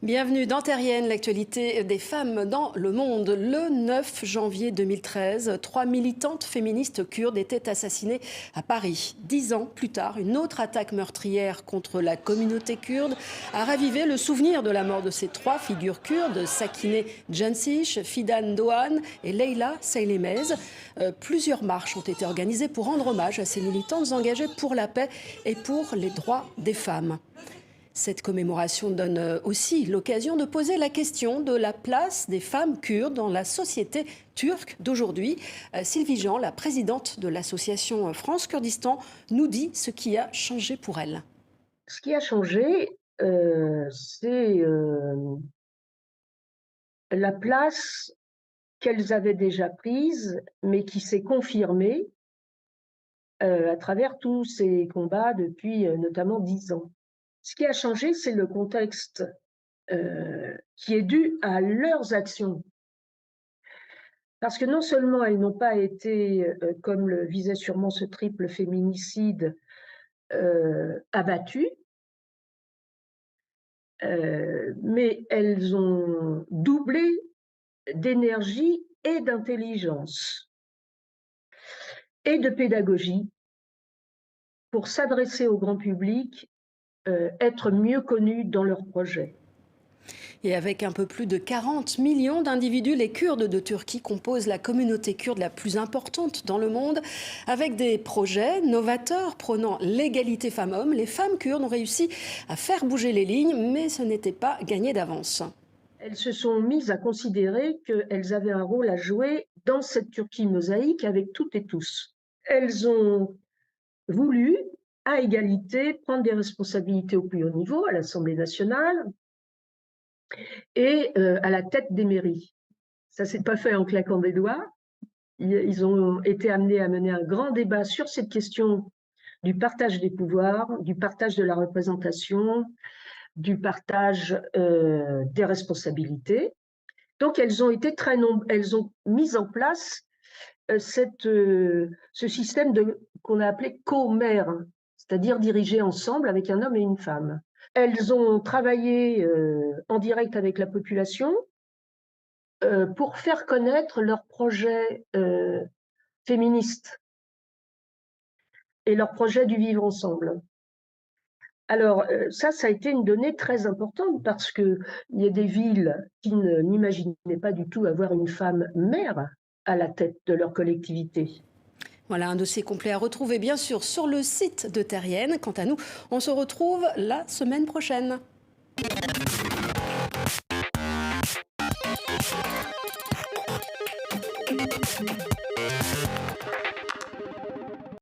Bienvenue dans Terrienne, l'actualité des femmes dans le monde. Le 9 janvier 2013, 3 militantes féministes kurdes étaient assassinées à Paris. 10 ans plus tard, une autre attaque meurtrière contre la communauté kurde a ravivé le souvenir de la mort de ces 3 figures kurdes, Sakineh Jansic, Fidan Doğan et Leyla Seylemez. Plusieurs marches ont été organisées pour rendre hommage à ces militantes engagées pour la paix et pour les droits des femmes. Cette commémoration donne aussi l'occasion de poser la question de la place des femmes kurdes dans la société turque d'aujourd'hui. Sylvie Jean, la présidente de l'association France Kurdistan, nous dit ce qui a changé pour elle. Ce qui a changé, c'est la place qu'elles avaient déjà prise, mais qui s'est confirmée à travers tous ces combats depuis notamment 10 ans. Ce qui a changé, c'est le contexte qui est dû à leurs actions. Parce que non seulement elles n'ont pas été, comme le visait sûrement ce triple féminicide, abattues, mais elles ont doublé d'énergie et d'intelligence et de pédagogie pour s'adresser au grand public, être mieux connues dans leurs projets. Et avec un peu plus de 40 millions d'individus, les Kurdes de Turquie composent la communauté kurde la plus importante dans le monde. Avec des projets novateurs prônant l'égalité femmes-hommes, les femmes kurdes ont réussi à faire bouger les lignes, mais ce n'était pas gagné d'avance. Elles se sont mises à considérer qu'elles avaient un rôle à jouer dans cette Turquie mosaïque avec toutes et tous. Elles ont voulu, à égalité, prendre des responsabilités au plus haut niveau, à l'Assemblée nationale et à la tête des mairies. Ça ne s'est pas fait en claquant des doigts. Ils ont été amenés à mener un grand débat sur cette question du partage des pouvoirs, du partage de la représentation, du partage des responsabilités. Donc, elles ont été très nombreuses. Elles ont mis en place ce système qu'on a appelé co-mère, c'est-à-dire diriger ensemble avec un homme et une femme. Elles ont travaillé en direct avec la population pour faire connaître leurs projets féministes et leurs projets du vivre ensemble. Alors ça a été une donnée très importante parce qu'il y a des villes qui n'imaginaient pas du tout avoir une femme maire à la tête de leur collectivité. Voilà un dossier complet à retrouver bien sûr sur le site de Terrienne. Quant à nous, on se retrouve la semaine prochaine.